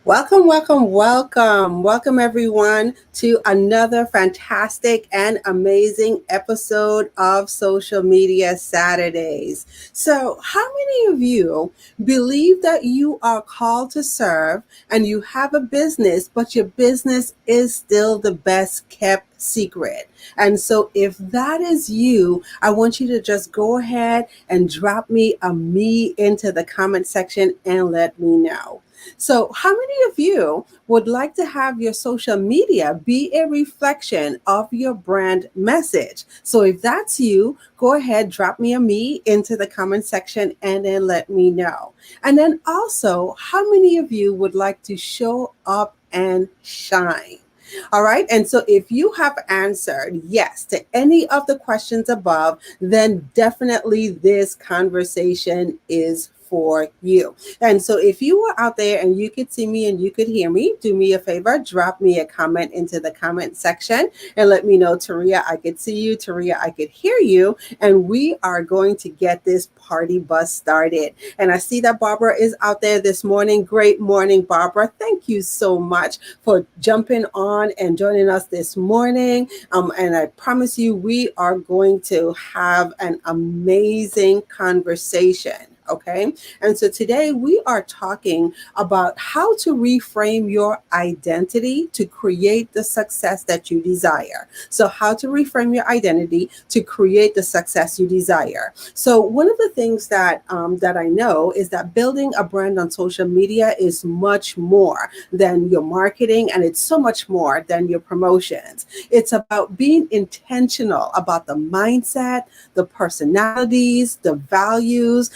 Welcome, welcome, welcome. Welcome, everyone, to another fantastic and amazing episode of Social Media Saturdays. So, how many of you believe that you are called to serve and you have a business, but your business is still the best kept secret? And so, if that is you, I want you to just go ahead and drop me into the comment section and let me know. So, how many of you would like to have your social media be a reflection of your brand message? So, if that's you, go ahead, drop me into the comment section and then let me know. And then also, how many of you would like to show up and shine? All right. And so if you have answered yes to any of the questions above, then definitely this conversation is for you. And so if you were out there and you could see me and you could hear me, do me a favor, drop me a comment into the comment section and let me know, Taria, I could see you. Taria, I could hear you. And we are going to get this party bus started. And I see that Barbara is out there this morning. Great morning, Barbara. Thank you so much for jumping on and joining us this morning. And I promise you, we are going to have an amazing conversation. Okay. And so today we are talking about how to reframe your identity to create the success that you desire. So, how to reframe your identity to create the success you desire. So, one of the things that I know is that building a brand on social media is much more than your marketing, and it's so much more than your promotions. It's about being intentional about the mindset, the personalities, the values,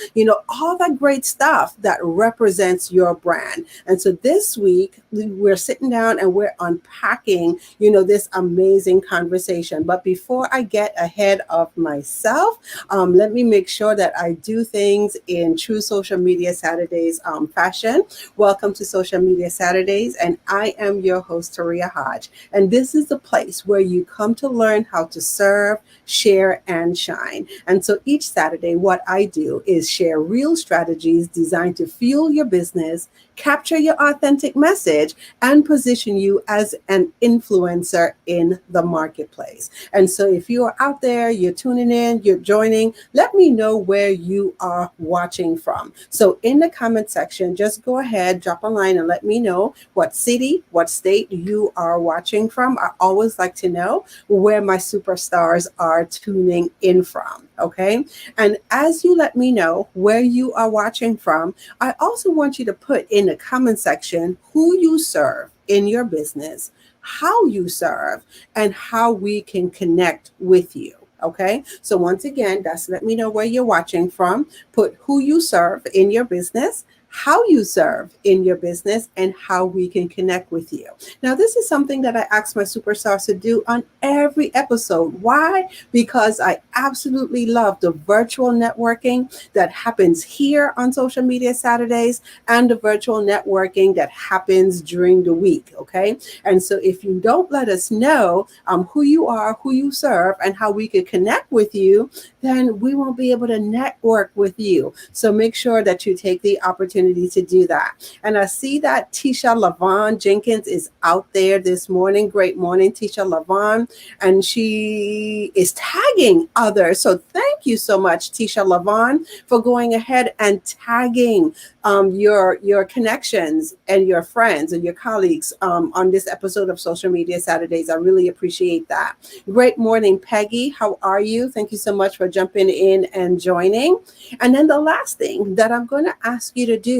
all that great stuff that represents your brand. And so this week, we're sitting down and we're unpacking, this amazing conversation. But before I get ahead of myself, let me make sure that I do things in true Social Media Saturdays fashion. Welcome to Social Media Saturdays, and I am your host, Taria Hodge. And this is the place where you come to learn how to serve, share, and shine. And so each Saturday, what I do is share real strategies designed to fuel your business, capture your authentic message, and position you as an influencer in the marketplace. And so if you are out there, you're tuning in, you're joining, let me know where you are watching from. So in the comment section, just go ahead, drop a line and let me know what city, what state you are watching from. I always like to know where my superstars are tuning in from. Okay. And as you let me know where you are watching from, I also want you to put in the comment section who you serve in your business, how you serve, and how we can connect with you. Okay. So once again, that's let me know where you're watching from. Put who you serve in your business, how you serve in your business, and how we can connect with you. Now, this is something that I ask my superstars to do on every episode. Why? Because I absolutely love the virtual networking that happens here on Social Media Saturdays and the virtual networking that happens during the week. Okay. And so if you don't let us know who you are, who you serve, and how we could connect with you, then we won't be able to network with you. So make sure that you take the opportunity to do that. And I see that Tisha Lavon Jenkins is out there this morning. Great morning, Tisha Lavon. And she is tagging others. So thank you so much, Tisha Lavon, for going ahead and tagging your connections and your friends and your colleagues on this episode of Social Media Saturdays. I really appreciate that. Great morning, Peggy. How are you? Thank you so much for jumping in and joining. And then the last thing that I'm going to ask you to do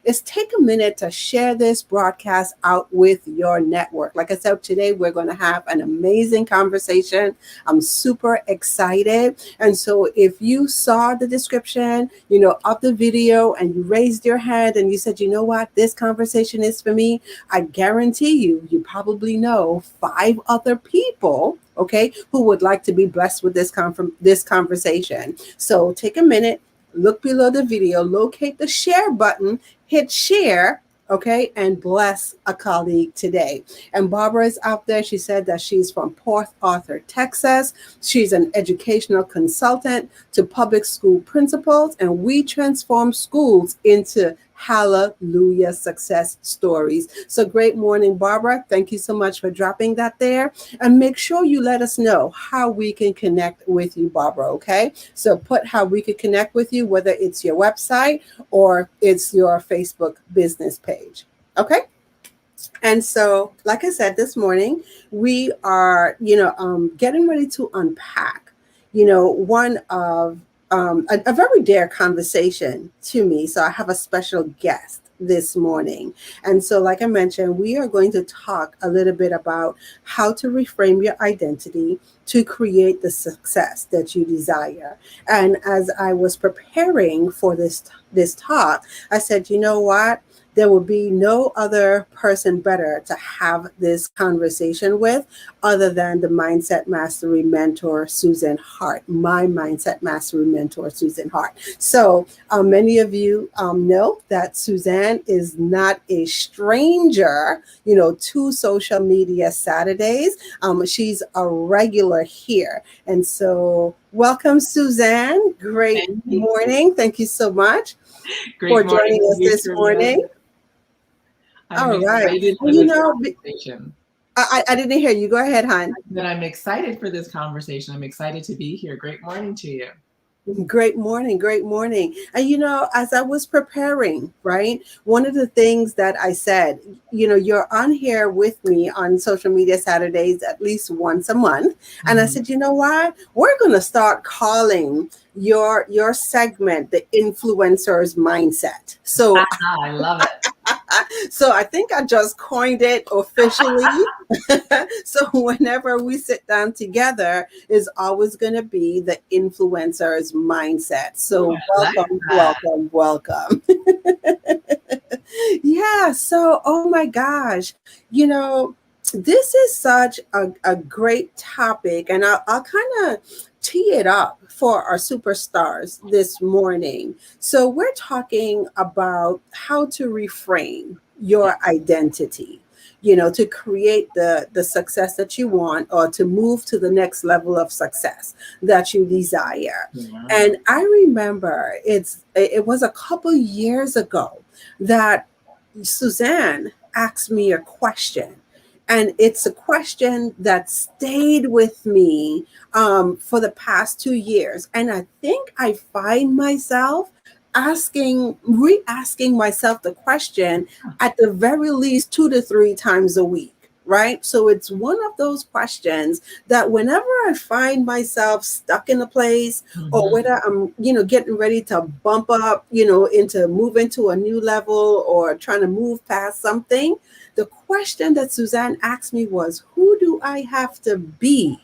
is take a minute to share this broadcast out with your network. Like I said, today we're going to have an amazing conversation. I'm super excited. And so if you saw the description, of the video and you raised your hand and you said, you know what, this conversation is for me, I guarantee you probably know 5 other people, okay, who would like to be blessed with this conversation. So take a minute, look below the video, locate the share button, hit share, okay, and bless a colleague today. And Barbara is out there. She said that she's from Port Arthur, Texas. She's an educational consultant to public school principals, and we transform schools into hallelujah success stories. So great morning, Barbara. Thank you so much for dropping that there. And make sure you let us know how we can connect with you, Barbara, okay? So put how we can connect with you, whether it's your website or it's your Facebook business page. Okay? And so, like I said this morning, we are, getting ready to unpack, one of a very dear conversation to me. So I have a special guest this morning. And so, like I mentioned, we are going to talk a little bit about how to reframe your identity to create the success that you desire. And as I was preparing for this talk, I said, you know what? There will be no other person better to have this conversation with other than the Mindset Mastery mentor, Susan Hart, my Mindset Mastery mentor, Susan Hart. So many of you know that Suzanne is not a stranger, to social media Saturdays. She's a regular here. And so welcome, Suzanne. Great morning. Thank you so much for Great morning joining to us you, this Trivia. morning. I'm All right. excited for And this conversation. I didn't hear you. Go ahead, hon. That I'm excited for this conversation. I'm excited to be here. Great morning to you. Great morning. Great morning. And as I was preparing, right, one of the things that I said, you're on here with me on social media Saturdays at least once a month. And I said, you know what? We're going to start calling your segment the influencer's mindset. So I love it. so I think I just coined it officially. So whenever we sit down together, is always going to be the influencer's mindset. Ooh, So I like that. welcome. Yeah. So, oh my gosh, this is such a great topic, and I'll kind of tee it up for our superstars this morning. So, we're talking about how to reframe your identity. To create the success that you want, or to move to the next level of success that you desire. Yeah. And I remember it was a couple years ago that Suzanne asked me a question. And it's a question that stayed with me for the past 2 years. And I think I find myself re asking myself the question at the very least 2 to 3 times a week. Right. So it's one of those questions that whenever I find myself stuck in a place, or Mhm. whether I'm, getting ready to bump up, move into a new level, or trying to move past something, the question that Suzanne asked me was, who do I have to be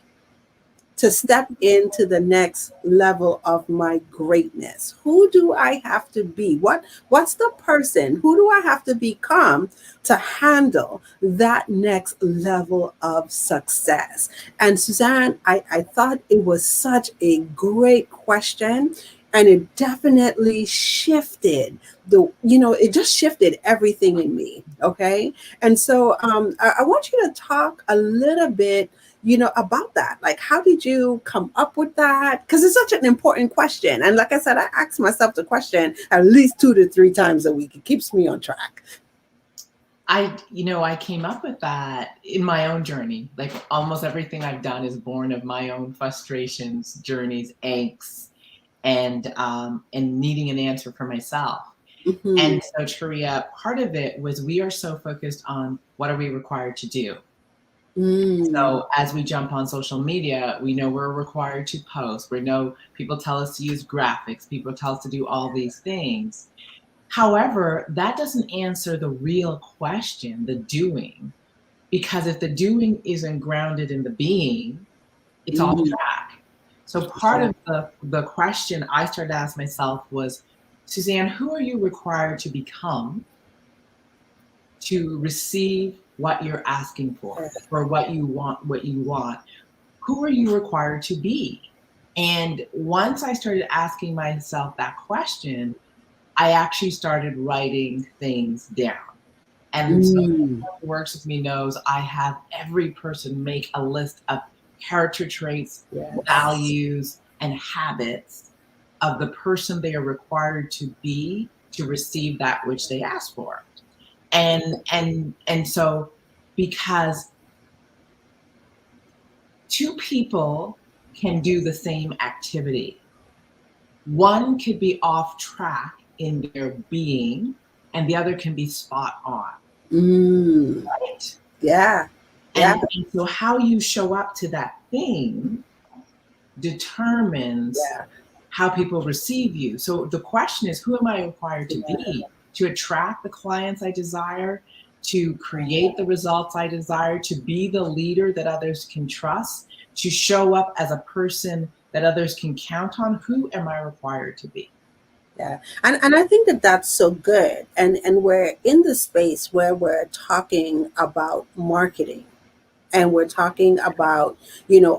to step into the next level of my greatness? Who do I have to be? What's the person? Who do I have to become to handle that next level of success? And Suzanne, I thought it was such a great question. And it definitely shifted it just shifted everything in me. Okay. And so I want you to talk a little bit about that. Like, how did you come up with that? Because it's such an important question. And like I said, I ask myself the question at least 2 to 3 times a week. It keeps me on track. I came up with that in my own journey. Like almost everything I've done is born of my own frustrations, journeys, angst, and needing an answer for myself. Mm-hmm. And so, Sharia, part of it was we are so focused on what are we required to do. Mm. So as we jump on social media, we know we're required to post. We know people tell us to use graphics. People tell us to do all these things. However, that doesn't answer the real question, the doing, because if the doing isn't grounded in the being, it's off Mm. track. So part Yeah. of the question I started to ask myself was, Suzanne, who are you required to become to receive what you're asking for what you want, who are you required to be? And once I started asking myself that question, I actually started writing things down. And so Mm. who works with me knows I have every person make a list of character traits, Yes. values, and habits of the person they are required to be to receive that which they ask for. And so, because two people can do the same activity, one could be off track in their being, and the other can be spot on. Right? Yeah. And so how you show up to that thing determines how people receive you. So the question is, who am I required to be to attract the clients I desire, to create the results I desire, to be the leader that others can trust, to show up as a person that others can count on? Who am I required to be? Yeah. And I think that that's so good. And we're in the space where we're talking about marketing, and we're talking about,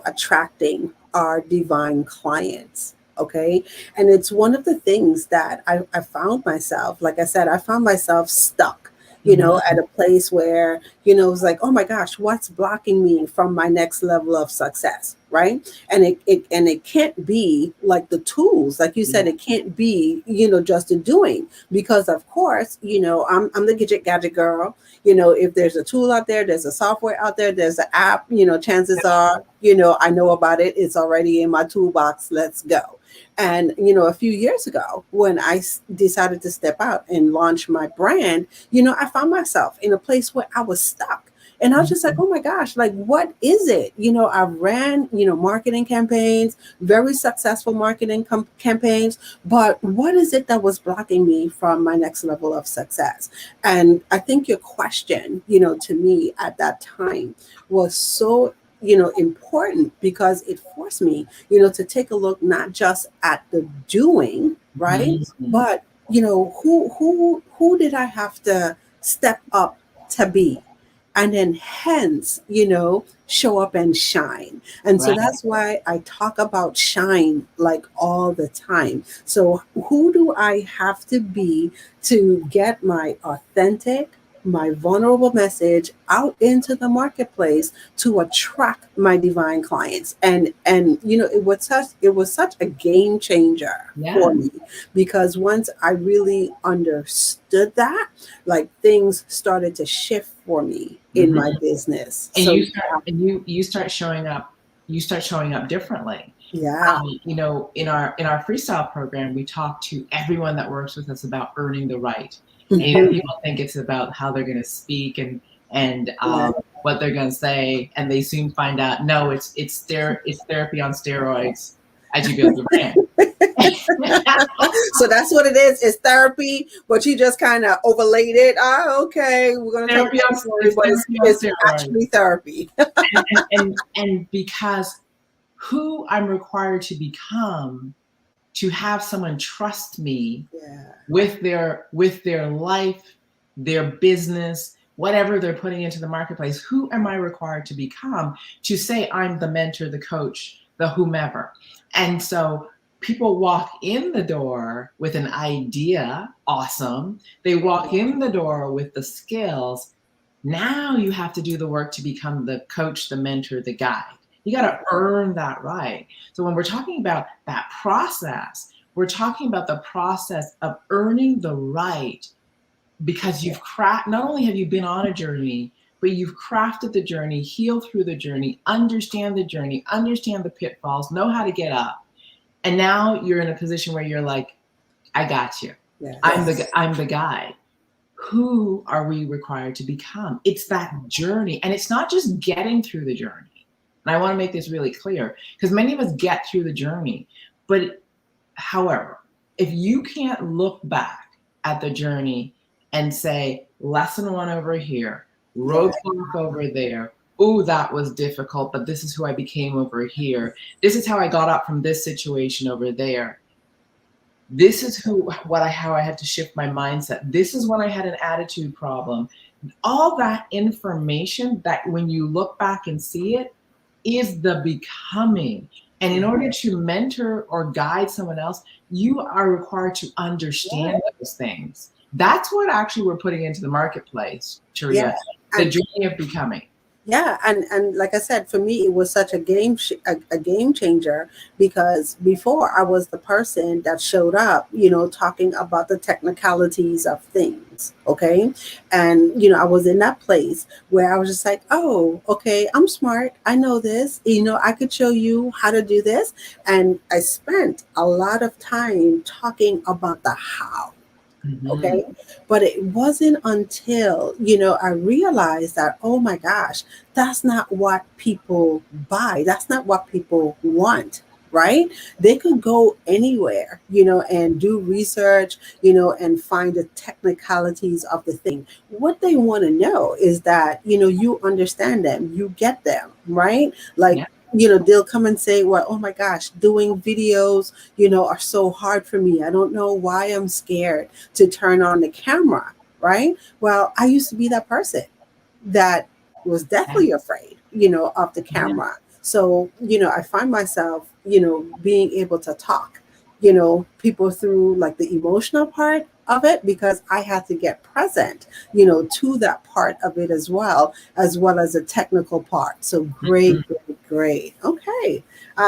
attracting our divine clients. Okay. And it's one of the things that I found myself, like I said, I found myself stuck, at a place where, it's like, oh my gosh, what's blocking me from my next level of success? Right. And it can't be like the tools, like you said, it can't be, just the doing, because of course, I'm the gadget girl. If there's a tool out there, there's a software out there, there's an app, chances are, I know about it. It's already in my toolbox. Let's go. And, a few years ago, when I decided to step out and launch my brand, I found myself in a place where I was stuck. And I was just like, oh my gosh, like, what is it? I ran, marketing campaigns, very successful marketing campaigns. But what is it that was blocking me from my next level of success? And I think your question, to me at that time was so important, because it forced me, to take a look not just at the doing, right? But, who did I have to step up to be? And then hence, show up and shine. And so that's why I talk about shine like all the time. So who do I have to be to get my authentic, my vulnerable message out into the marketplace to attract my divine clients? And it was such a game changer for me, because once I really understood that, like, things started to shift for me in my business. And so you start showing up. You start showing up differently. yeah. In our freestyle program, we talk to everyone that works with us about earning the right. And people think it's about how they're going to speak and what they're going to say, and they soon find out, no, it's therapy on steroids as you build the brand. So that's what it is. It's therapy, but you just kind of overlaid it. Okay, we're going to tell you story, but it's actually therapy. and because who I'm required to become to have someone trust me with their life, their business, whatever they're putting into the marketplace, who am I required to become to say I'm the mentor, the coach, the whomever? And so people walk in the door with an idea, awesome. They walk in the door with the skills. Now you have to do the work to become the coach, the mentor, the guide. You got to earn that right. So when we're talking about that process, we're talking about the process of earning the right, because you've not only have you been on a journey, but you've crafted the journey, healed through the journey, understand the journey, understand the pitfalls, know how to get up. And now you're in a position where you're like, I got you. Yes. I'm the guide. Who are we required to become? It's that journey. And it's not just getting through the journey. And I want to make this really clear, because many of us get through the journey. But however, if you can't look back at the journey and say, lesson one over here, roadblock over there, oh, that was difficult, but this is who I became over here. This is how I got up from this situation over there. This is how I had to shift my mindset. This is when I had an attitude problem. All that information that when you look back and see it is the becoming. And in order to mentor or guide someone else, you are required to understand those things. That's what actually we're putting into the marketplace, Sharia, the journey of becoming. Yeah, and like I said, for me, it was such a game changer, because before I was the person that showed up, talking about the technicalities of things. Okay, and I was in that place where I was just like, oh, okay, I'm smart, I know this, I could show you how to do this, and I spent a lot of time talking about the how. Hmm. Okay. But it wasn't until, I realized that, oh my gosh, that's not what people buy. That's not what people want. Right. They could go anywhere, and do research, and find the technicalities of the thing. What they want to know is that, you understand them, you get them. Right. Like, Yeah. they'll come and say, well, oh my gosh, doing videos, are so hard for me. I don't know why I'm scared to turn on the camera, right? Well, I used to be that person that was Yeah. deathly afraid, of the Yeah. camera. So, I find myself, being able to talk, people through like the emotional part of it, because I had to get present, to that part of it as well as the technical part. So great, great, great. Okay.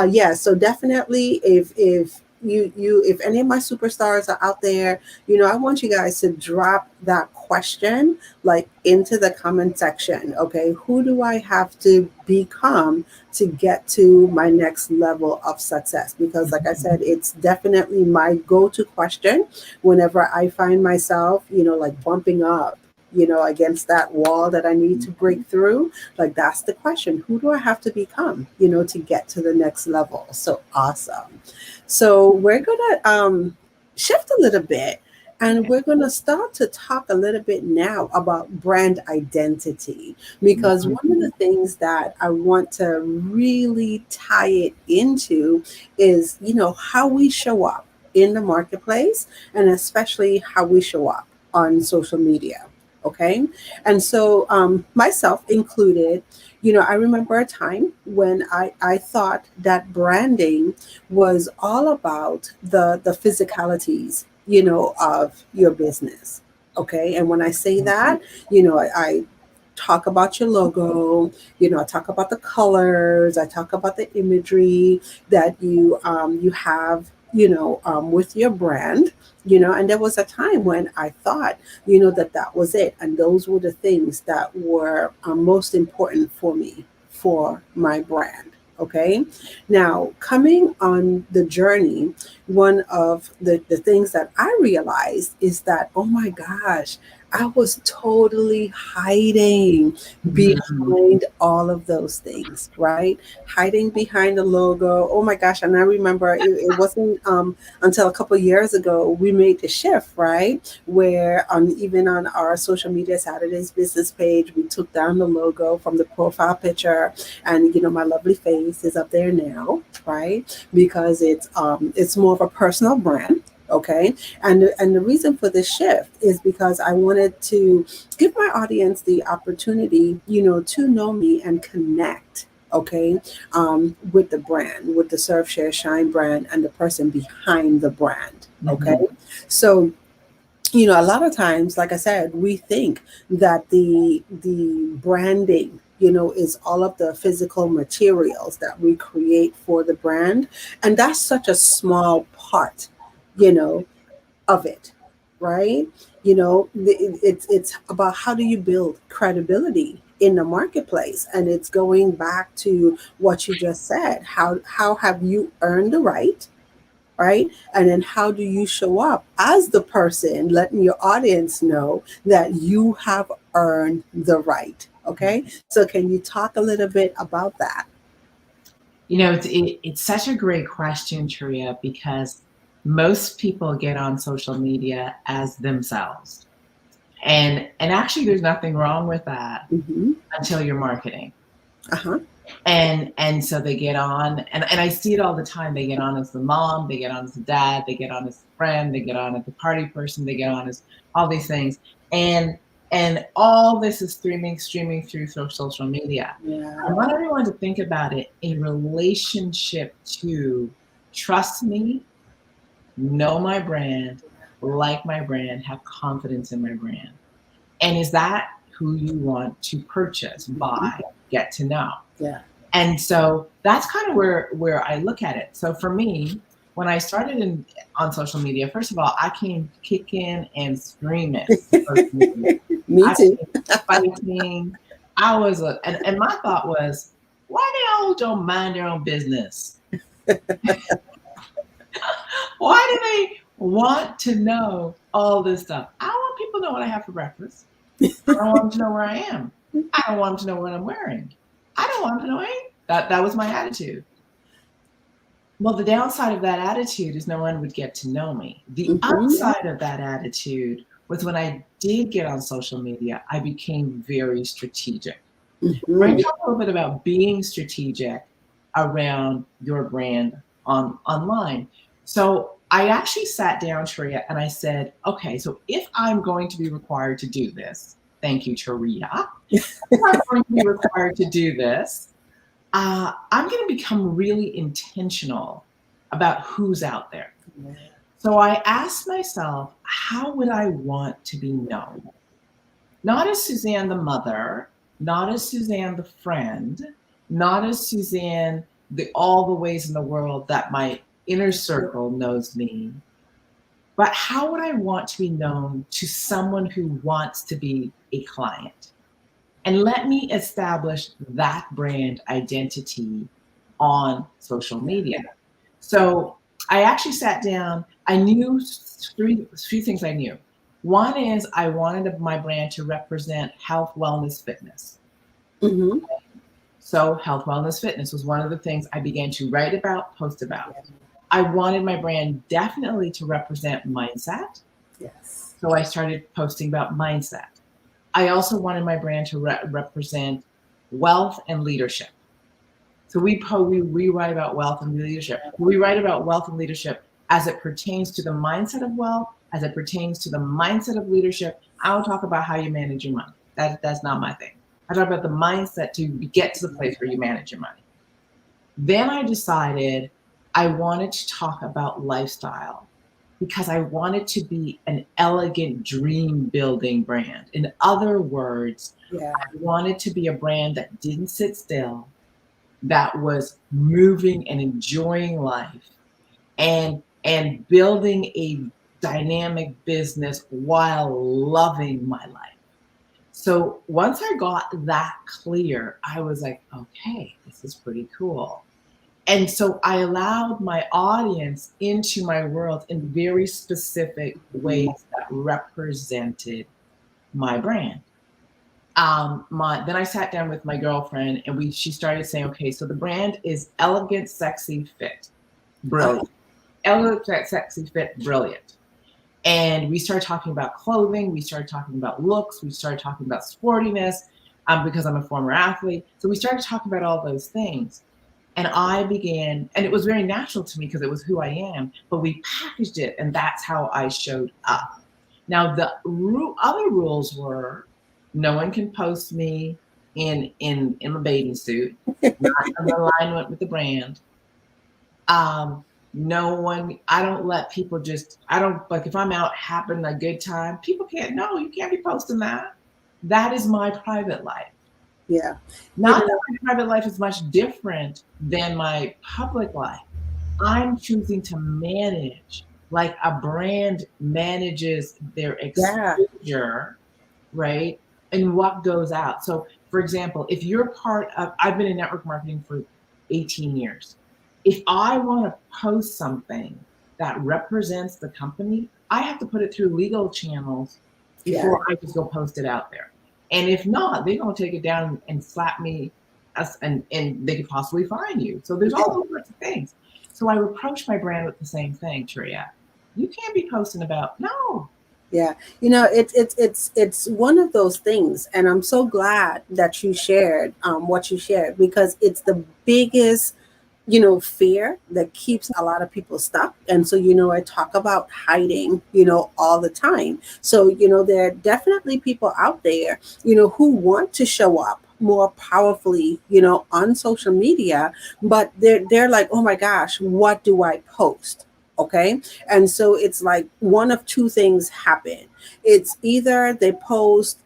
Yeah. So definitely, if if any of my superstars are out there, I want you guys to drop that question like into the comment section. Okay, who do I have to become to get to my next level of success? Because, like I said, it's definitely my go to question whenever I find myself, like bumping up, against that wall that I need to break through. Like, that's the question: who do I have to become, to get to the next level? So awesome. So we're gonna shift a little bit, and Okay. we're going to start to talk a little bit now about brand identity, because Mhm. one of the things that I want to really tie it into is, how we show up in the marketplace, and especially how we show up on social media. Okay. And so, myself included, I remember a time when I thought that branding was all about the physicalities, of your business. Okay. And when I say that, I talk about your logo, I talk about the colors, I talk about the imagery that you have, with your brand, and there was a time when I thought, that was it. And those were the things that were most important for me, for my brand. Okay. Now, coming on the journey, one of the things that I realized is that, oh my gosh, I was totally hiding Mhm. behind all of those things, right? Hiding behind the logo. Oh my gosh. And I remember it wasn't until a couple of years ago we made the shift, right? Where even on our social media Saturdays business page, we took down the logo from the profile picture, and my lovely face is up there now, right? Because it's more of a personal brand. Okay. And the reason for this shift is because I wanted to give my audience the opportunity, to know me and connect. Okay. With the brand, with the Serve Share Shine brand, and the person behind the brand. Okay. Mhm. So, a lot of times, like I said, we think that the branding, is all of the physical materials that we create for the brand, and that's such a small part, you know of it, right? It's about how do you build credibility in the marketplace, and it's going back to what you just said. How have you earned the right? And then how do you show up as the person letting your audience know that you have earned the right? Okay. So can you talk a little bit about that? It's such a great question, Tria, because most people get on social media as themselves. And actually there's nothing wrong with that Mm-hmm. until you're marketing. Uh-huh. And so they get on, and I see it all the time. They get on as the mom, they get on as the dad, they get on as the friend, they get on as the party person, they get on as all these things. And and all this is streaming through social media. Yeah. I want everyone to think about it in relationship to trust me, know my brand, like my brand, have confidence in my brand. And is that who you want to purchase, Mm-hmm. buy? get to know. Yeah. And so that's kind of where I look at it. So for me, when I started on social media, first of all, I came kicking and screaming. Me I too. came fighting. And my thought was, why they all don't mind their own business? Why do they want to know all this stuff? I don't want people to know what I have for breakfast. I don't want them to know where I am. I don't want them to know what I'm wearing. I don't want them to know anything. That was my attitude. Well, the downside of that attitude is no one would get to know me. The Mm-hmm. upside of that attitude was when I did get on social media, I became very strategic. We're going Mm-hmm. to talk a little bit about being strategic around your brand online. So I actually sat down, Taria, and I said, okay, so if I'm going to be required to do this, thank you, Taria. If I'm going to be required to do this, I'm going to become really intentional about who's out there. So I asked myself, how would I want to be known? Not as Suzanne the mother, not as Suzanne the friend, not as Suzanne all the ways in the world that my inner circle knows me, but how would I want to be known to someone who wants to be a client? And let me establish that brand identity on social media. So I actually sat down. I knew three things I knew. One is I wanted my brand to represent health, wellness, fitness. Mm-hmm. So health, wellness, fitness was one of the things I began to write about, post about. I wanted my brand definitely to represent mindset. Yes. So I started posting about mindset. I also wanted my brand to represent wealth and leadership. So we write about wealth and leadership. We write about wealth and leadership as it pertains to the mindset of wealth, as it pertains to the mindset of leadership. I don't talk about how you manage your money. That's not my thing. I talk about the mindset to get to the place where you manage your money. Then I decided I wanted to talk about lifestyle because I wanted to be an elegant dream building brand. In other words, Yeah. I wanted to be a brand that didn't sit still, that was moving and enjoying life and building a dynamic business while loving my life. So once I got that clear, I was like, okay, this is pretty cool. And so I allowed my audience into my world in very specific ways that represented my brand. Then I sat down with my girlfriend and she started saying, okay, so the brand is elegant, sexy, fit, brilliant. Elegant, sexy, fit, brilliant. And we started talking about clothing. We started talking about looks. We started talking about sportiness because I'm a former athlete. So we started talking about all those things. And I began, and it was very natural to me because it was who I am, but we packaged it and that's how I showed up. Now, the other rules were no one can post me in a bathing suit, not in alignment with the brand. No one, I don't let people I don't, like if I'm out having a good time, people can't know, you can't be posting that. That is my private life. Yeah. Not that my private life is much different than my public life. I'm choosing to manage like a brand manages their Yeah. exposure, right? And what goes out. So, for example, if you're part of, I've been in network marketing for 18 years. If I want to post something that represents the company, I have to put it through legal channels Yeah. before I just go post it out there. And if not, they're going to take it down and slap me, and they could possibly fine you. So there's all those sorts of things. So I approach my brand with the same thing, Tria. You can't be posting about, no. Yeah, it's one of those things, and I'm so glad that you shared what you shared, because it's the biggest, fear that keeps a lot of people stuck. And so, I talk about hiding, all the time. So, there are definitely people out there, who want to show up more powerfully, on social media, but they're like, oh my gosh, what do I post? Okay. And so it's like one of two things happen. It's either they post,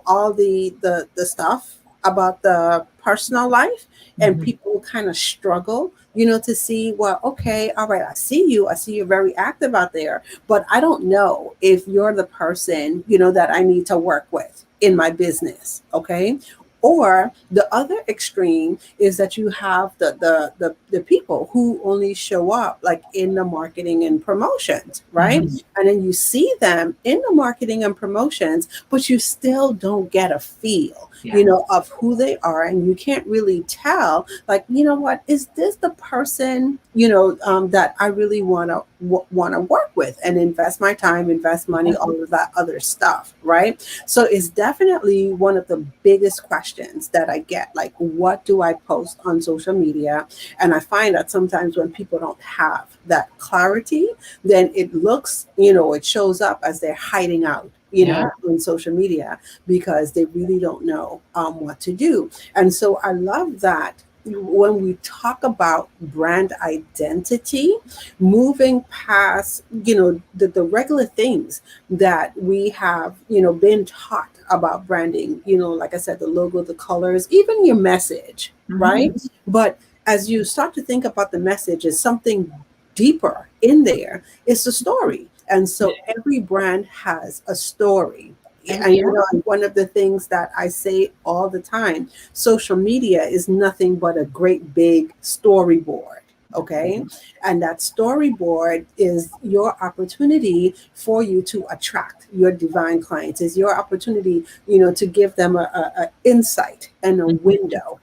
all the stuff about the personal life, and Mhm. people kind of struggle, to see, well, okay, all right, I see you're very active out there, but I don't know if you're the person, that I need to work with in my business. Okay. Or the other extreme is that you have the people who only show up like in the marketing and promotions, right? Mhm. And then you see them in the marketing and promotions, but you still don't get a feel, Yeah. of who they are. And you can't really tell, like, what, is this the person, that I really want to work with and invest my time, invest money, all of that other stuff, right? So it's definitely one of the biggest questions that I get. Like, what do I post on social media? And I find that sometimes when people don't have that clarity, then it looks, it shows up as they're hiding out, Yeah. on social media, because they really don't know what to do. And so I love that when we talk about brand identity, moving past, the regular things that we have, been taught about branding, like I said, the logo, the colors, even your message, right? Mhm. But as you start to think about the message as something deeper in there, it's a story. And so every brand has a story. And And yeah. one of the things that I say all the time, social media is nothing but a great big storyboard. Okay. And that storyboard is your opportunity for you to attract your divine clients, is your opportunity, to give them a insight and a Mhm. window,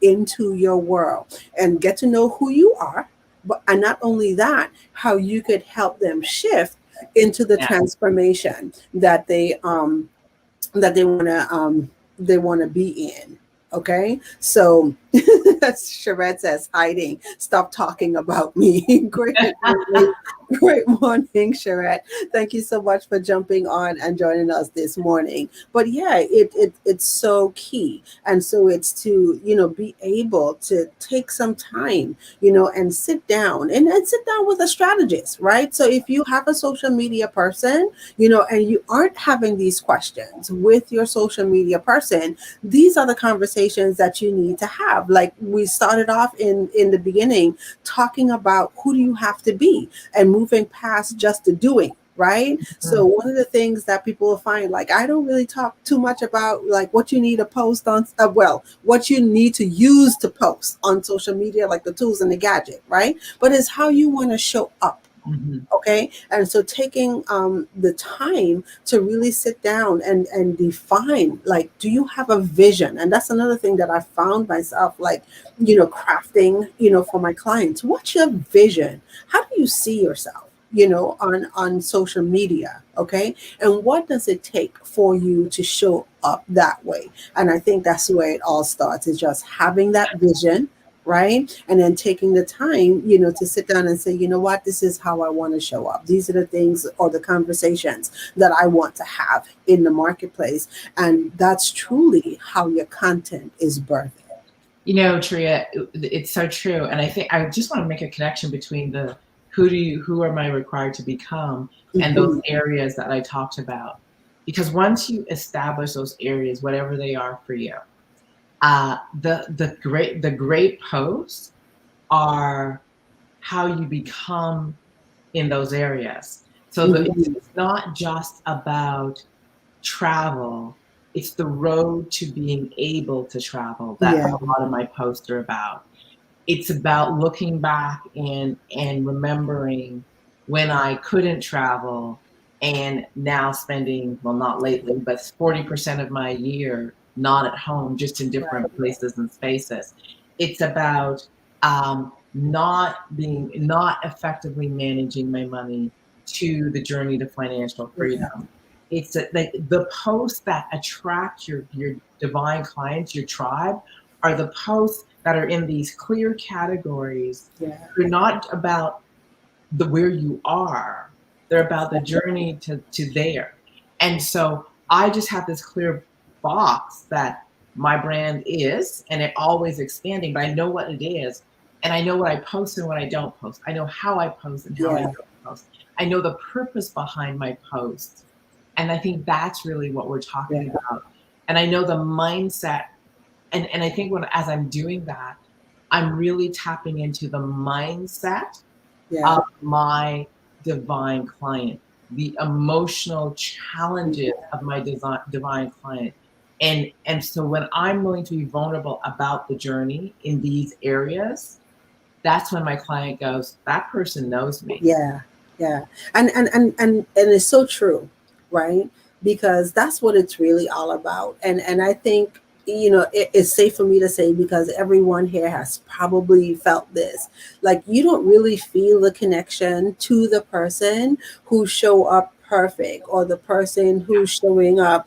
into your world, and get to know who you are. But and not only that, how you could help them shift into the Yeah. transformation that they want to be in. Okay, so Charette says hiding. Stop talking about me. Great morning, Charette. Thank you so much for jumping on and joining us this morning. But yeah, it's so key, and so it's to be able to take some time, and sit down and sit down with a strategist, right? So if you have a social media person, and you aren't having these questions with your social media person, these are the conversations that you need to have. Like we started off in the beginning, talking about who do you have to be, and moving past just the doing, right? So Mhm. one of the things that people will find, like, I don't really talk too much about like what you need to post on, what you need to use to post on social media, like the tools and the gadget, right? But it's how you want to show up. Mhm. Okay. And so taking the time to really sit down and define, like, do you have a vision? And that's another thing that I found myself, like, crafting, for my clients. What's your vision? How do you see yourself, on social media? Okay. And what does it take for you to show up that way? And I think that's where it all starts, is just having that vision, right? And then taking the time, to sit down and say, what, this is how I want to show up. These are the things or the conversations that I want to have in the marketplace. And that's truly how your content is birthed. Tria, it's so true. And I think I just want to make a connection between the who am I required to become and those Mhm. areas that I talked about. Because once you establish those areas, whatever they are for you, the great posts are how you become in those areas. So Mhm. it's not just about travel, it's the road to being able to travel that Yeah. a lot of my posts are about. It's about looking back and remembering when I couldn't travel, and now spending, well, not lately, but 40% of my year not at home, just in Right. different places and spaces. It's about not effectively managing my money to the journey to financial Yeah. freedom. It's like the posts that attract your divine clients, your tribe, are the posts that are in these clear categories. Yeah. They're not about the where you are. They're about the journey to there. And so I just have this clear box that my brand is, and it always expanding, but I know what it is. And I know what I post and what I don't post. I know how I post and how I Yeah. don't post. I know the purpose behind my posts. And I think that's really what we're talking Yeah. about. And I know the mindset and I think as I'm doing that, I'm really tapping into the mindset Yeah. of my divine client, the emotional challenges of my divine client. And so when I'm willing to be vulnerable about the journey in these areas, that's when my client goes, that person knows me. Yeah, yeah. And it's so true, right? Because that's what it's really all about. And I think, it's safe for me to say, because everyone here has probably felt this. Like, you don't really feel the connection to the person who show up perfect, or the person who's showing up,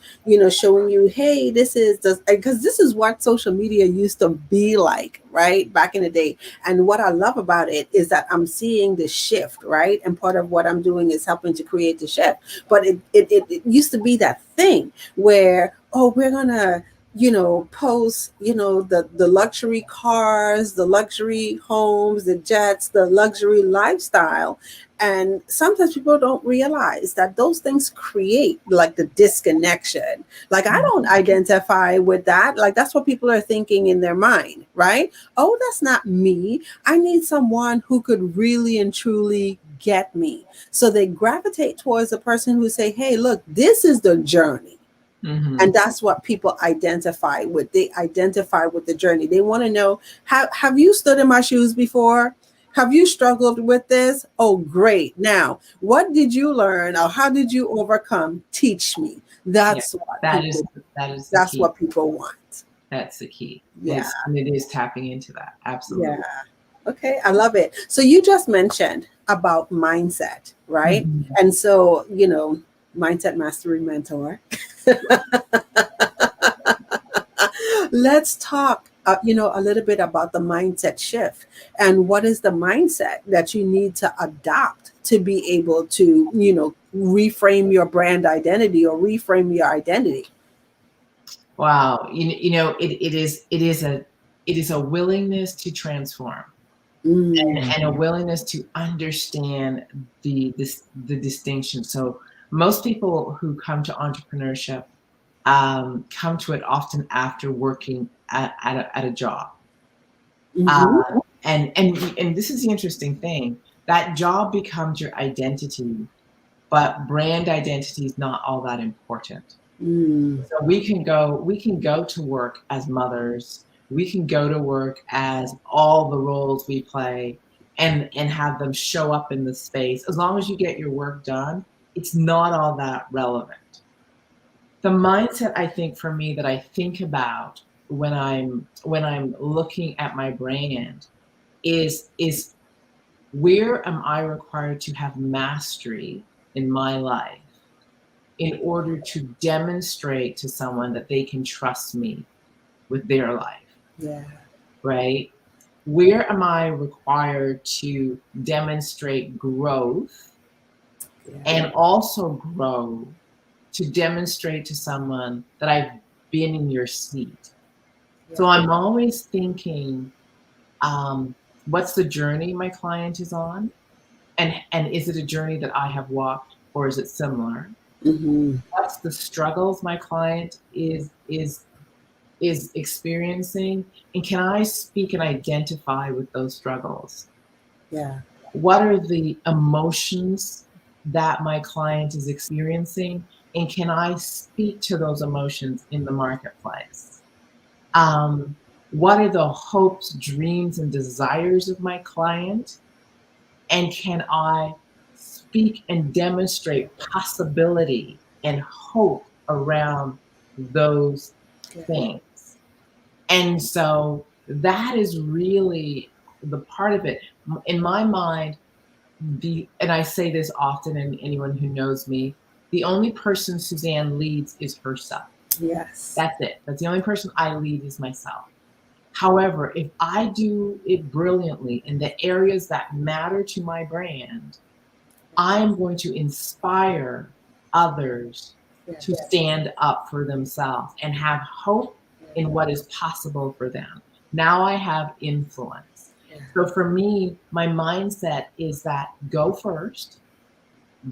showing you, hey, this is just because this is what social media used to be like, right? Back in the day. And what I love about it is that I'm seeing the shift, right? And part of what I'm doing is helping to create the shift. But it used to be that thing where, oh, we're gonna, post, the luxury cars, the luxury homes, the jets, the luxury lifestyle. And sometimes people don't realize that those things create like the disconnection. Like, I don't identify with that. Like, that's what people are thinking in their mind, right? Oh, that's not me. I need someone who could really and truly get me. So they gravitate towards the person who say, hey, look, this is the journey. Mm-hmm. And that's what people identify with. They identify with the journey. They want to know, have you stood in my shoes before? Have you struggled with this? Oh, great. Now, what did you learn, or how did you overcome? Teach me. Yeah, That's what that is people that is the that's key. what people want. That's the key. Yeah. And it is tapping into that. Yeah. Absolutely. Okay, I love it. So you just mentioned about mindset, right? Mm-hmm. And so, mindset mastery mentor. Let's talk, a little bit about the mindset shift, and what is the mindset that you need to adopt to be able to, reframe your brand identity, or reframe your identity. Wow. It is a willingness to transform, Mm, and a willingness to understand the distinction. So most people who come to entrepreneurship come to it often after working at a job. hmm. And this is the interesting thing. That job becomes your identity, but brand identity is not all that important. Mm, So we can go to work as mothers, we can go to work as all the roles we play, and have them show up in the space. As long as you get your work done, it's not all that relevant. The mindset, I think, for me, that I think about when I'm looking at my brand is where am I required to have mastery in my life in order to demonstrate to someone that they can trust me with their life, yeah. right? Where am I required to demonstrate growth Yeah. and also grow to demonstrate to someone that I've been in your seat? So Yeah. I'm always thinking, um, what's the journey my client is on? And is it a journey that I have walked, or is it similar? Hmm. What's the struggles my client is experiencing, and can I speak and identify with those struggles? Yeah. What are the emotions that my client is experiencing, and can I speak to those emotions in the marketplace? um, what are the hopes, dreams, and desires of my client, and can I speak and demonstrate possibility and hope around those Yeah. things? And so that is really the part of it. In my mind, and I say this often, and anyone who knows me, the only person Suzanne leads is herself. Yes. That's it. That's the only person I lead is myself. However, if I do it brilliantly in the areas that matter to my brand, I am going to inspire others to Yes. stand up for themselves and have hope in what is possible for them. Now I have influence. Yeah. So for me, my mindset is that go first,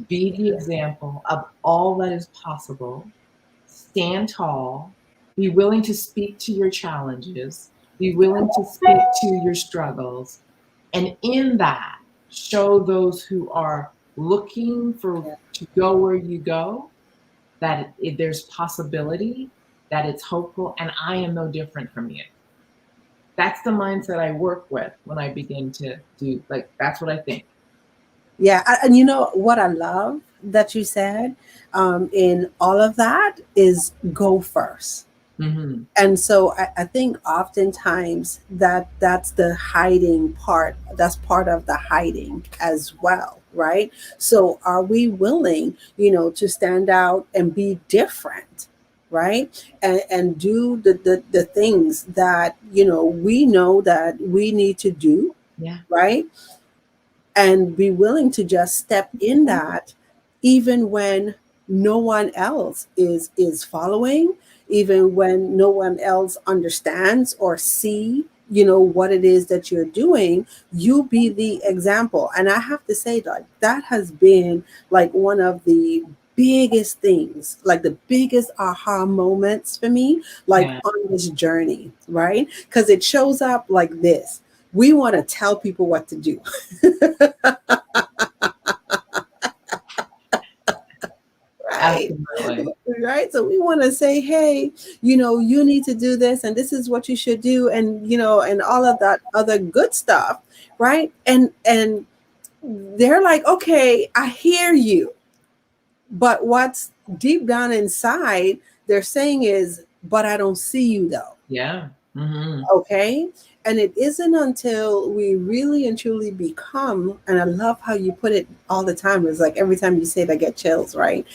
be the example of all that is possible, stand tall, Be willing to speak to your challenges. Be willing to speak to your struggles. And in that, show those who are looking for Yeah. to go where you go that there's possibility, that it's hopeful, and I am no different from you. That's the mindset I work with when I begin to do, like, that's what I think. Yeah, and you know what I love that you said in all of that is go first. Hmm. And so I think oftentimes that's the hiding part. That's part of the hiding as well, right? So are we willing, to stand out and be different, right? And do the things that, we know that we need to do, Yeah. right? And be willing to just step in that even when no one else is following, even when no one else understands or see, what it is that you're doing. You be the example. And I have to say, like, that has been like one of the biggest things, like the biggest aha moments for me, like Yeah. on this journey, right? Because it shows up like this. We want to tell people what to do. Right. Absolutely. Right. So we want to say, hey, you need to do this and this is what you should do. And, and all of that other good stuff. Right. And they're like, okay, I hear you. But what's deep down inside, they're saying is, but I don't see you though. Yeah. Hmm. Okay. And it isn't until we really and truly become, and I love how you put it all the time. It's like every time you say it, I get chills, right?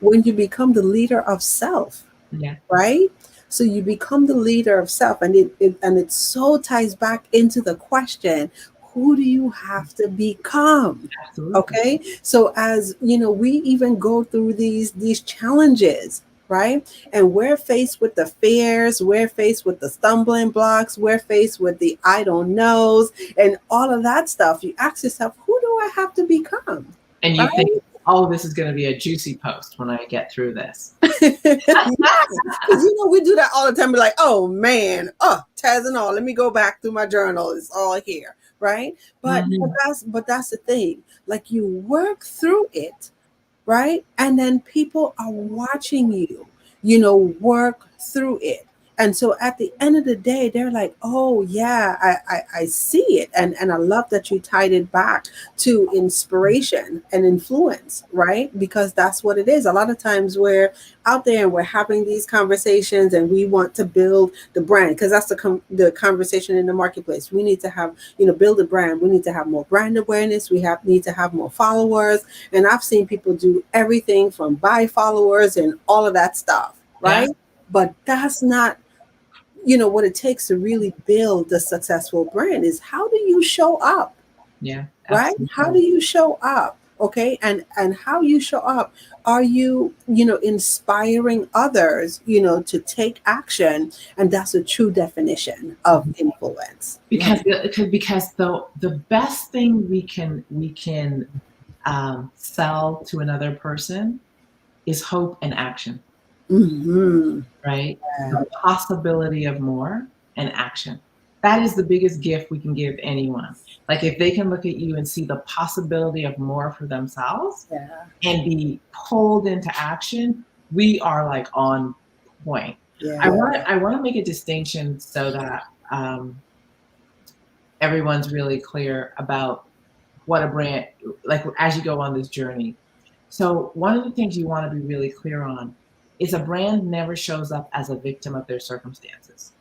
When you become the leader of self, Yeah. right? So you become the leader of self, and it so ties back into the question: who do you have to become? Absolutely. Okay, so as we even go through these challenges, right? And we're faced with the fears, we're faced with the stumbling blocks, we're faced with the I don't knows, and all of that stuff. You ask yourself, who do I have to become? And you think, Right? oh, this is going to be a juicy post when I get through this. Yes, because we do that all the time. We're like, oh man, Taz and all. Let me go back through my journal. It's all here, right? Hmm. But that's the thing. Like you work through it, right? And then people are watching you, work through it. And so at the end of the day, they're like, oh yeah, I see it. And I love that you tied it back to inspiration and influence, right? Because that's what it is. A lot of times we're out there and we're having these conversations and we want to build the brand because that's the conversation in the marketplace. We need to have, build a brand. We need to have more brand awareness. Need to have more followers. And I've seen people do everything from buy followers and all of that stuff, Yeah. right? But that's not, what it takes to really build the successful brand is how do you show up, Yeah. right? How do Absolutely. you show up? Okay. And how you show up, are you, inspiring others, to take action? And that's a true definition of influence. Yeah. Because the best thing we can sell to another person is hope and action, Hmm. right? The possibility of more and action. That is the biggest gift we can give anyone. Like if they can look at you and see the possibility of more for themselves Yeah. and be pulled into action, we are like on point. I Yeah. want I want to make a distinction so that everyone's really clear about what a brand, like as you go on this journey. So one of the things you want to be really clear on is a brand never shows up as a victim of their circumstances,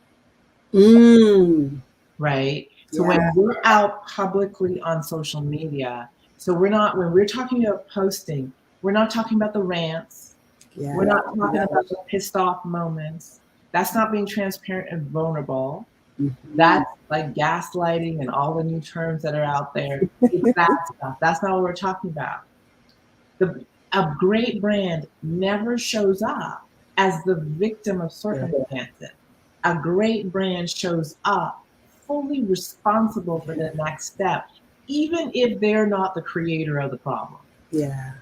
Mm. right? So Yeah. when we're out publicly on social media, so we're not, when we're talking about posting, we're not talking about the rants. We're Yeah. not talking Yeah. about the pissed off moments. That's not being transparent and vulnerable. Mhm. That's like gaslighting and all the new terms that are out there. It's that stuff. That's not what we're talking about. A great brand never shows up as the victim of Yeah. circumstances. A great brand shows up fully responsible for the next step, even if they're not the creator of the problem. Yeah.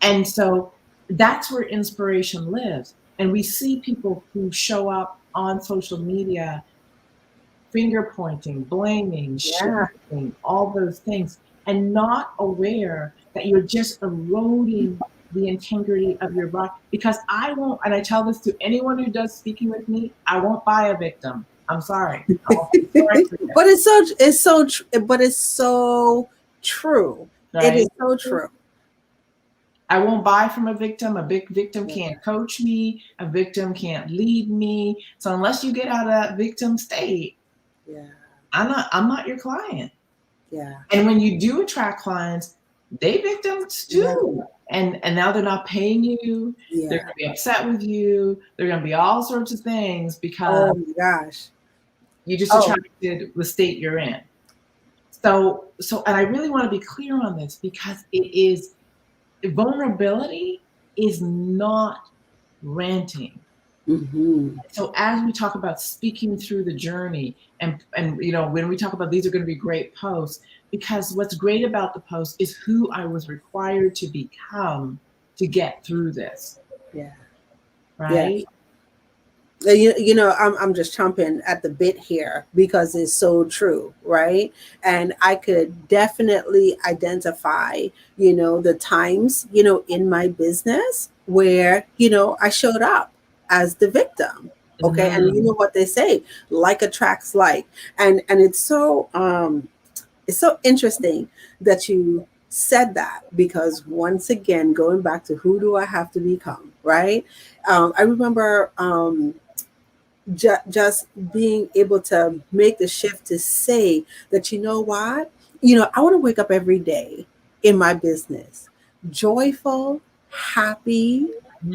And so that's where inspiration lives. And we see people who show up on social media finger pointing, blaming, Yeah. shifting, all those things, and not aware that you're just eroding the integrity of your body. Because I won't, and I tell this to anyone who does speaking with me, I won't buy a victim. I'm sorry. I won't feel sorry for you. But but it's so true. It is Right? so true. I won't buy from a victim. A big victim Yeah. can't coach me. A victim can't lead me. So unless you get out of that victim state, Yeah. I'm not your client. Yeah. And when you do attract clients, they victims Yeah. too. And now they're not paying you. They're Yeah. gonna be upset with you. They're gonna be all sorts of things because Oh my gosh. you just Oh, attracted the state you're in. So and I really want to be clear on this because it is vulnerability is not ranting. hmm, So as we talk about speaking through the journey and when we talk about these are going to be great posts, because what's great about the post is who I was required to become to get through this, yeah. Yeah. right? I'm just chomping at the bit here because it's so true, right? And I could definitely identify, the times, in my business where, I showed up as the victim. Okay. And you Hmm. know what they say, like attracts like. And it's so interesting that you said that because once again, going back to who do I have to become, right? I remember just being able to make the shift to say that, you know what, I want to wake up every day in my business joyful, happy,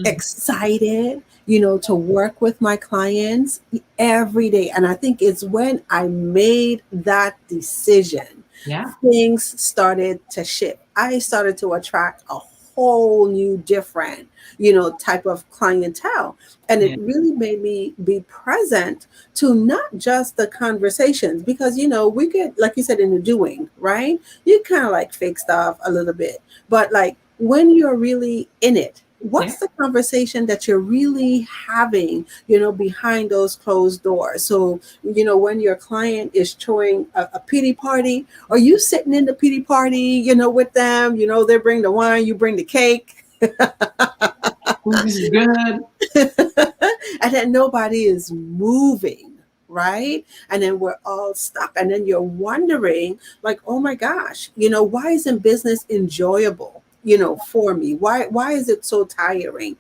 excited, to work with my clients every day. And I think it's when I made that decision, Yeah, things started to shift. I started to attract a whole new different, type of clientele. And it yeah, really made me be present to not just the conversations because, we get, like you said, in the doing, right? You kind of like fake stuff a little bit, but like when you're really in it, yeah, what's the conversation that you're really having, behind those closed doors? So, when your client is throwing a pity party, are you sitting in the pity party, with them? They bring the wine, you bring the cake. food is good. And then nobody is moving, right? And then we're all stuck. And then you're wondering, like, oh my gosh, why isn't business enjoyable? For me, why is it so tiring?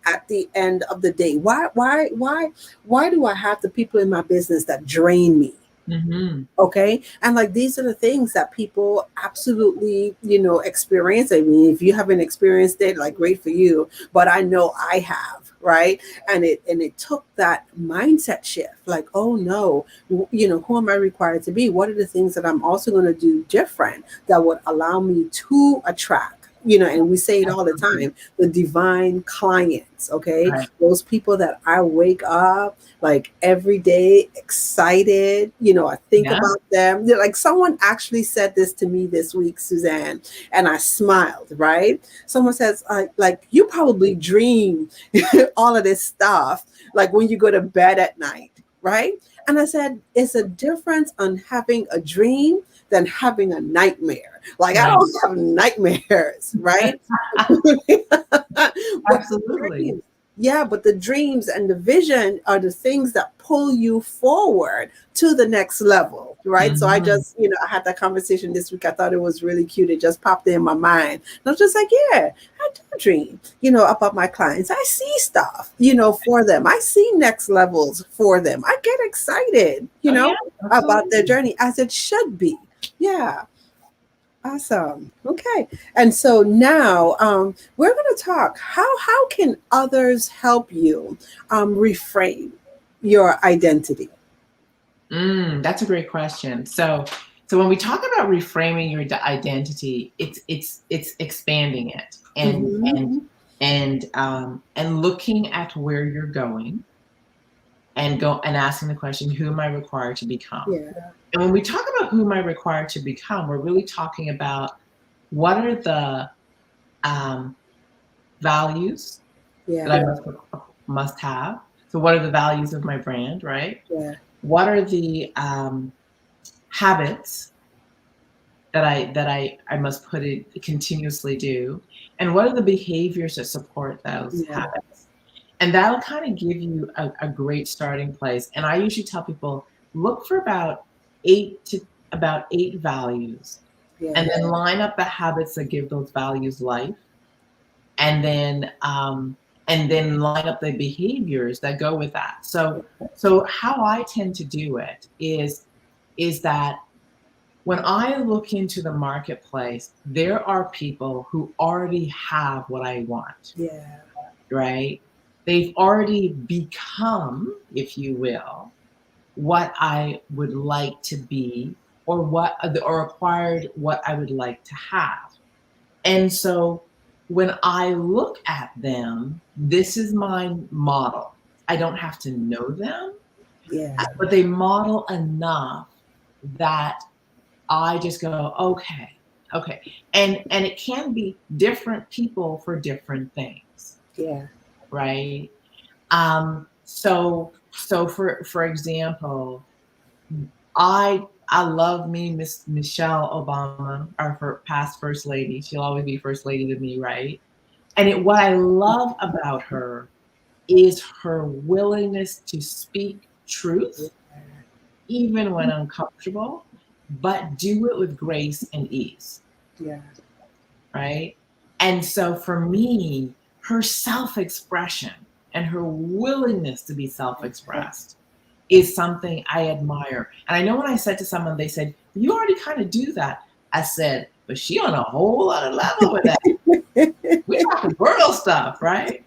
At the end of the day, why do I have the people in my business that drain me? Hmm. Okay. And like these are the things that people absolutely, experience. I mean, if you haven't experienced it, like great for you. But I know I have, right? And it took that mindset shift, like, oh no, who am I required to be? What are the things that I'm also going to do different that would allow me to attract? And we say it all the Absolutely. time, the divine clients, okay? Right. Those people that I wake up like every day excited, I think Yeah. about them. Yeah, like someone actually said this to me this week, Suzanne, and I smiled, right? Someone says, like you probably dream all of this stuff like when you go to bed at night, right? And I said, it's a difference on having a dream than having a nightmare. Like I Right. don't have nightmares, right? But the Absolutely. dreams, yeah, but the dreams and the vision are the things that pull you forward to the next level, right? So I Hmm. just, I had that conversation this week. I thought it was really cute. It just popped in my mind. And I was just like, yeah, I do dream, about my clients. I see stuff, for them. I see next levels for them. I get excited, Oh yeah, about their absolutely. journey as it should be. Yeah. Awesome. Okay. And so now we're going to talk how can others help you reframe your identity? That's a great question. So when we talk about reframing your identity, it's expanding it Hmm. and looking at where you're going and asking the question, who am I required to become? Yeah. And when we talk about who am I required to become, we're really talking about what are the um, values that I Yeah. must must have? So what are the values of my brand, right? Yeah. What are the habits that I must put it continuously do? And what are the behaviors that support those Yeah. habits? And that'll kind of give you a great starting place. And I usually tell people look for about eight values, and Yeah. then line up the habits that give those values life, and then line up the behaviors that go with that. So how I tend to do it is that when I look into the marketplace, there are people who already have what I want, Yeah. right? They've already become, if you will, what I would like to be, or acquired what I would like to have. And so when I look at them, this is my model. I don't have to know them, Yeah. but they model enough that I just go, okay, okay. And it can be different people for different things, Yeah. right? So for example, I love me Miss Michelle Obama, our past first lady. She'll always be first lady to me, right? And what I love about her is her willingness to speak truth, even when uncomfortable, but do it with grace and ease, Yeah. right? And so for me, her self expression and her willingness to be self expressed is something I admire. And I know when I said to someone, they said, "You already kind of do that." I said, "But she on a whole other level with that. We talking girl stuff, right?"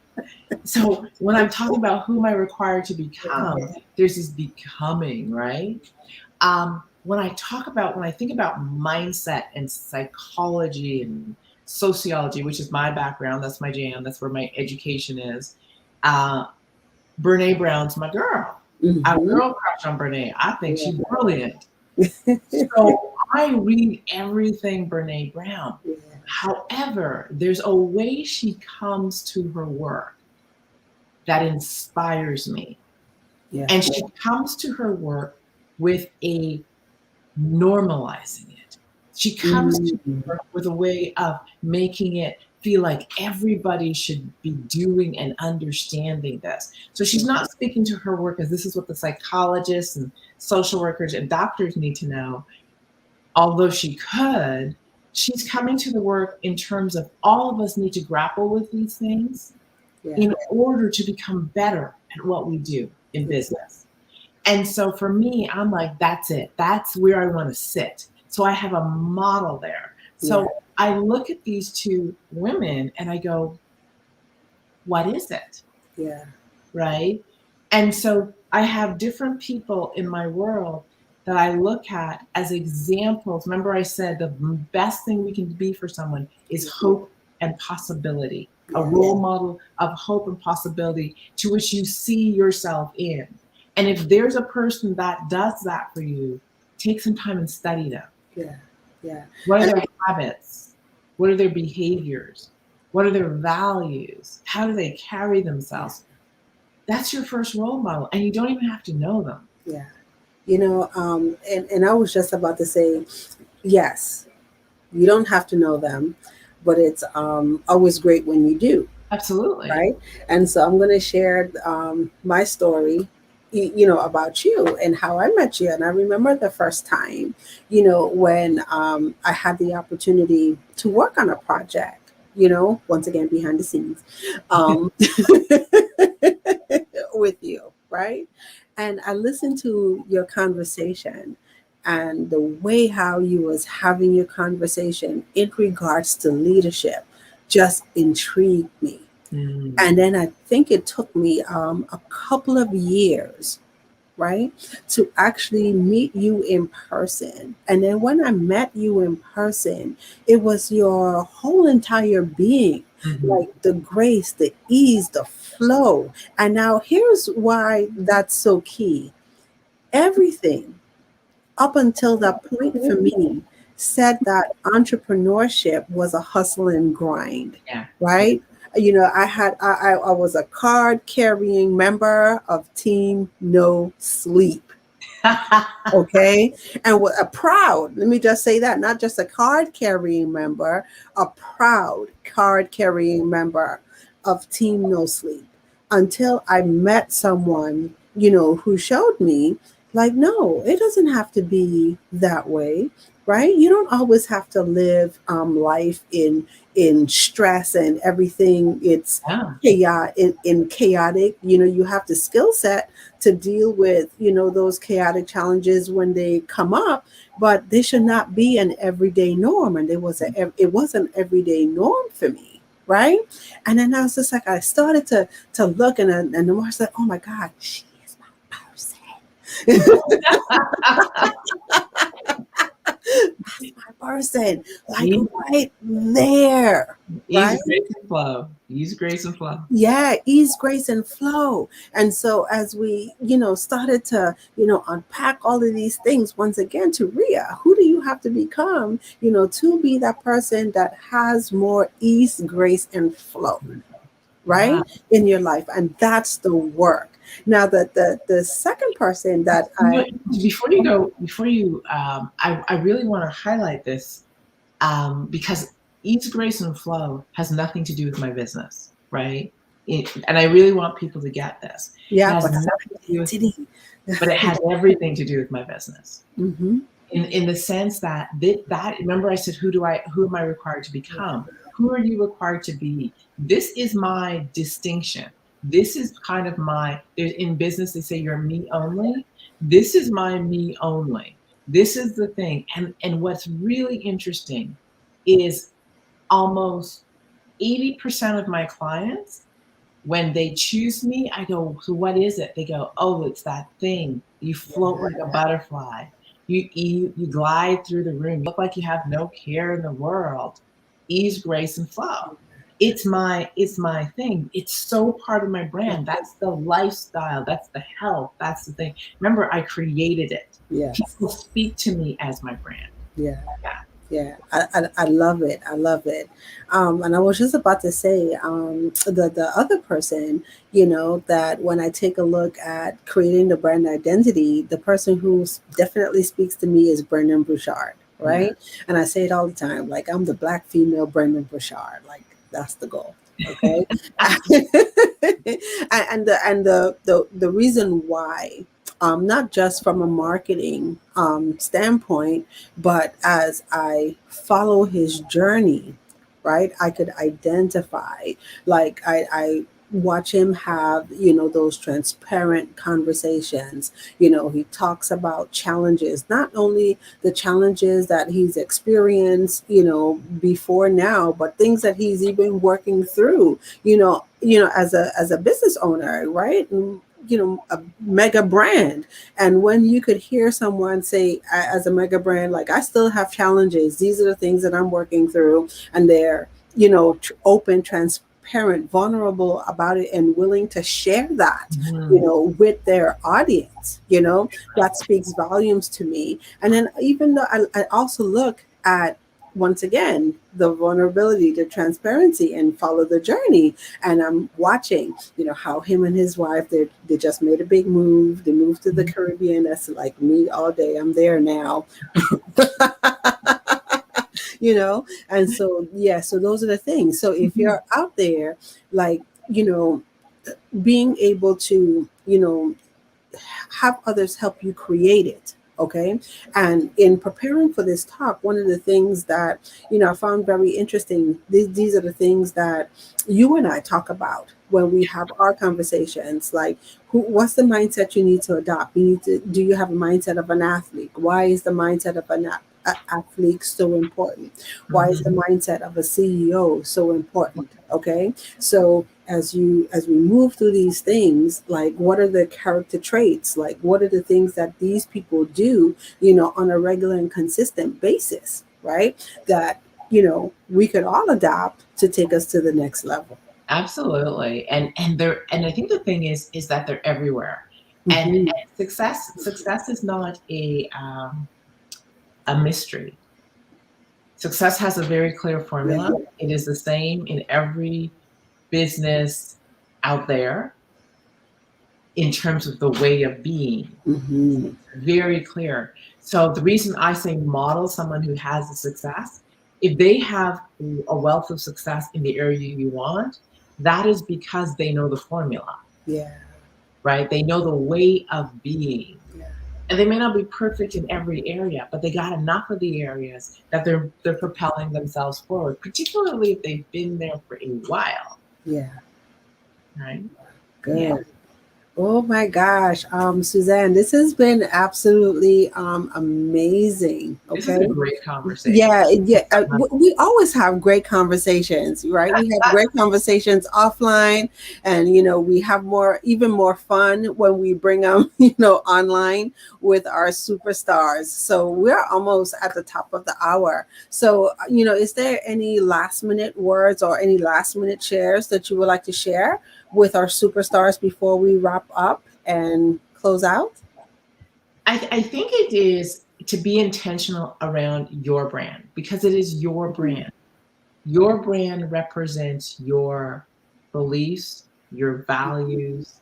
So when I'm talking about who am I required to become, there's this becoming, right? When I think about mindset and psychology and sociology, which is my background, that's my jam, that's where my education is. Uh, Brene Brown's my girl. I have a Mm-hmm. girl crush on Brene. I think Yeah. she's brilliant. So I read everything Brene Brown. Yeah. However, there's a way she comes to her work that inspires me. Yeah. And she comes to her work with a normalizing it. She comes to Mm-hmm. work with a way of making it feel like everybody should be doing and understanding this. So she's not speaking to her work as this is what the psychologists and social workers and doctors need to know, although she could. She's coming to the work in terms of all of us need to grapple with these things Yeah. in order to become better at what we do in business. And so for me, I'm like, that's it. That's where I want to sit. So I have a model there. Yeah. So I look at these two women and I go, what is it? Yeah. Right. And so I have different people in my world that I look at as examples. Remember, I said the best thing we can be for someone is hope and possibility, a Yeah. role model of hope and possibility to which you see yourself in. And if there's a person that does that for you, take some time and study them. Yeah. Yeah. What are And their habits? What are their behaviors? What are their values? How do they carry yeah. themselves? That's your first role model, and you don't even have to know them. Yeah. And I was just about to say, yes, you don't have to know them, but it's always great when you do, Absolutely. right? And so I'm going to share my story, about you and how I met you. And I remember the first time, when I had the opportunity to work on a project, once again, behind the scenes, um, with you, right? And I listened to your conversation and the way how you was having your conversation in regards to leadership just intrigued me. Mm. And then I think it took me a couple of years, right, to actually meet you in person. And then when I met you in person, it was your whole entire being, Mhm. like the grace, the ease, the flow. And now here's why that's so key. Everything up until that point for me said that entrepreneurship was a hustle and grind, Yeah. Yeah. right? I was a card carrying member of Team No Sleep. Okay. And a proud, let me just say that, not just a card carrying member, a proud card carrying member of Team No Sleep, until I met someone, who showed me, like, no, it doesn't have to be that way, right? You don't always have to live life in stress and everything. It's Yeah. in chaotic. You have the skill set to deal with those chaotic challenges when they come up, but they should not be an everyday norm. And it was an everyday norm for me, right? And then I was just like, I started to look, and the more I said, oh my God, she is my person. That's my person, like Ease, right there, right? ease, grace, and flow. Ease, grace, and flow. Yeah, ease, grace, and flow. And so as we, started to, unpack all of these things once again, to Ria, who do you have to become, to be that person that has more ease, grace, and flow, Yeah. right, in your life? And that's the work. Now, the second person that You know, I, before you go, I really want to highlight this because ease, grace, and flow has nothing to do with my business, right? And I really want people to get this. It yeah, has but nothing to do with, identity. but it has everything to do with my business. Hmm. In the sense that remember I said, who am I required to become? Who are you required to be? This is my distinction. This is kind of in business they say you're me only. This is my me only. This is the thing. And what's really interesting is almost 80% of my clients, when they choose me, I go, so what is it? They go, oh, it's that thing. You float like a butterfly. You glide through the room. You look like you have no care in the world. Ease, grace, and flow. It's my thing. It's so part of my brand. That's the lifestyle. That's the health. That's the thing. Remember, I created it. Yes. People speak to me as my brand. Yeah. Yeah. Yeah, I love it. I love it. And I was just about to say, the other person, that when I take a look at creating the brand identity, the person who definitely speaks to me is Brendan Bouchard, Yeah. right? And I say it all the time, like, I'm the black female Brendan Bouchard, like that's the goal. Okay. And the reason why, not just from a marketing standpoint, but as I follow his journey, right, I could identify, like, I watch him have, those transparent conversations. He talks about challenges, not only the challenges that he's experienced, before now, but things that he's even working through, as a business owner, right? And, a mega brand. And when you could hear someone say, as a mega brand, like, I still have challenges, these are the things that I'm working through, and they're, open, transparent, vulnerable about it, and willing to share that, Mhm. with their audience, that speaks volumes to me. And then, even though I also look at, once again, the vulnerability, the transparency, and follow the journey. And I'm watching, how him and his wife, they just made a big move. They moved to the Caribbean. That's like me all day. I'm there now. And so, yeah, so those are the things. So if Mhm. you're out there, like, being able to, have others help you create it. Okay. And in preparing for this talk, one of the things that, I found very interesting, these are the things that you and I talk about when we have our conversations. Like, what's the mindset you need to adopt? Do you have a mindset of an athlete? Why is the mindset of an athlete so important? Why is the Mhm. mindset of a CEO so important? Okay. So as we move through these things, like, what are the character traits, like, what are the things that these people do, on a regular and consistent basis, right, that, we could all adopt to take us to the next level. Absolutely. And I think the thing is that they're everywhere. And Hmm. success is not a mystery. Success has a very clear Yeah. formula. It is the same in every business out there in terms of the way of being. Mm-hmm. Very clear. So the reason I say model someone who has a success, if they have a wealth of success in the area you want, that is because they know the formula, Yeah. right? They know the way of being. Yeah. And they may not be perfect in every area, but they got enough of the areas that they're propelling themselves forward, particularly if they've been there for a while, Yeah. right? Yeah. Good. Oh my gosh, Suzanne, this has been absolutely amazing. This is Okay. a great conversation. Yeah, yeah. We always have great conversations, right? We have great conversations offline, and we have even more fun when we bring them, online with our superstars. So we're almost at the top of the hour. So, is there any last minute words or any last minute shares that you would like to share with our superstars before we wrap up and close out? I think it is to be intentional around your brand because it is your Mhm. brand. Your brand represents your beliefs, your values,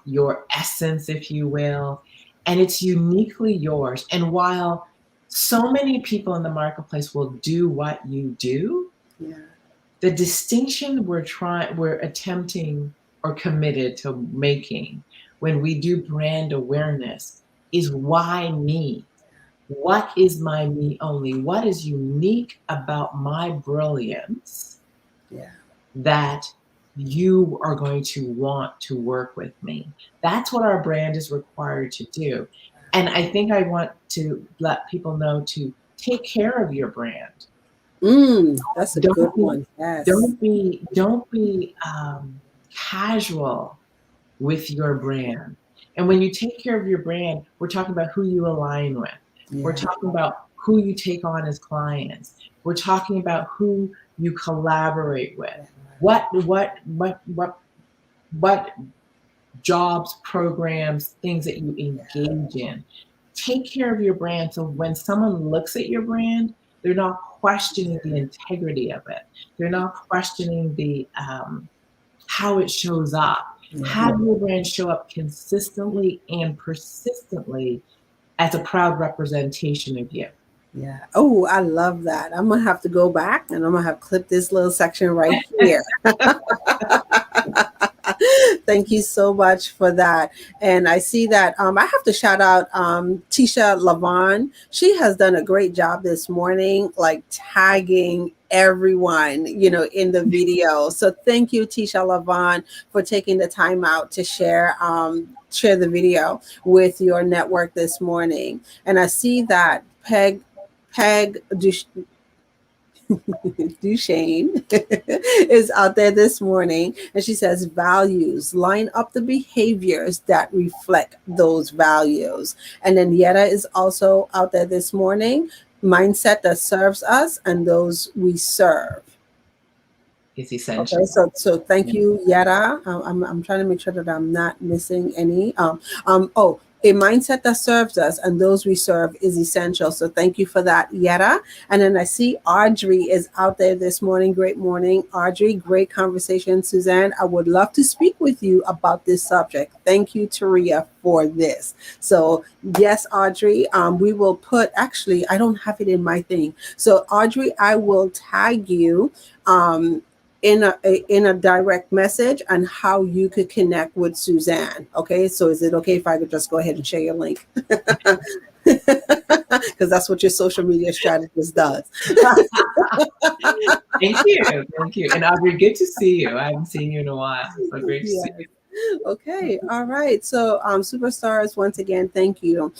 your essence, if you will, and it's uniquely yours. And while so many people in the marketplace will do what you do, Yeah, the distinction we're attempting or committed to making when we do brand awareness is why me? What is my me only? What is unique about my brilliance yeah. that you are going to want to work with me? That's what our brand is required to do. And I think I want to let people know to take care of your brand. That's a good Don't be one. Yes. don't be casual with your brand. And when you take care of your brand, we're talking about who you align with. We're Yeah. talking about who you take on as clients. We're talking about who you collaborate with. What jobs, programs, things that you engage in. Take care of your brand so when someone looks at your brand, they're not questioning the integrity of it. They're not questioning the how it shows up. Yeah. Have your brand show up consistently and persistently as a proud representation of you. Yeah. Oh, I love that. I'm gonna have to go back and I'm gonna have clip this little section right here. Thank you so much for that. And I see that I have to shout out Tisha Lavon. She has done a great job this morning, like tagging everyone, in the video. So thank you, Tisha Lavon, for taking the time out to share the video with your network this morning. And I see that Peg Duchesne is out there this morning, and she says, values, line up the behaviors that reflect those values. And then Yetta is also out there this morning, mindset that serves us and those we serve. It's Okay, essential. so thank Yeah. you, Yara. I'm trying to make sure that I'm not missing any. Oh, a mindset that serves us and those we serve is essential. So thank you for that, Yara. And then I see Audrey is out there this morning. Great morning, Audrey. Great conversation, Suzanne. I would love to speak with you about this subject. Thank you, Taria, for this. So yes, Audrey, we will put. Actually, I don't have it in my thing. So Audrey, I will tag you. In a direct message on how you could connect with Suzanne. Okay, so is it okay if I could just go ahead and share your link? Because that's what your social media strategist does. Thank you. Thank you. And Audrey, good to see you. I haven't seen you in a while. So great to Yeah. see you. Okay. All right. So, superstars, once again, thank you,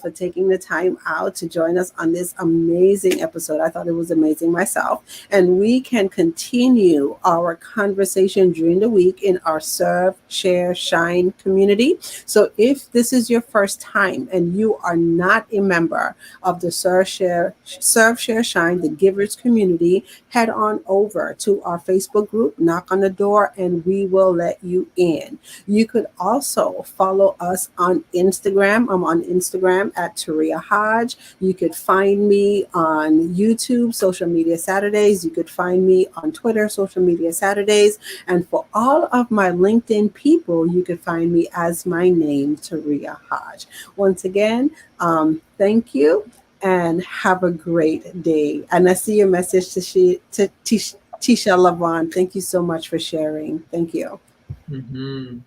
for taking the time out to join us on this amazing episode. I thought it was amazing myself. And we can continue our conversation during the week in our Serve, Share, Shine community. So, if this is your first time and you are not a member of the Serve, Share, Shine, the Givers community, head on over to our Facebook group, knock on the door, and we will let you in. You could also follow us on Instagram. I'm on Instagram at Taria Hodge. You could find me on YouTube, Social Media Saturdays. You could find me on Twitter, Social Media Saturdays. And for all of my LinkedIn people, you could find me as my name, Taria Hodge. Once again, thank you and have a great day. And I see your message to Tisha Lavon. Thank you so much for sharing. Thank you. Mm-hmm.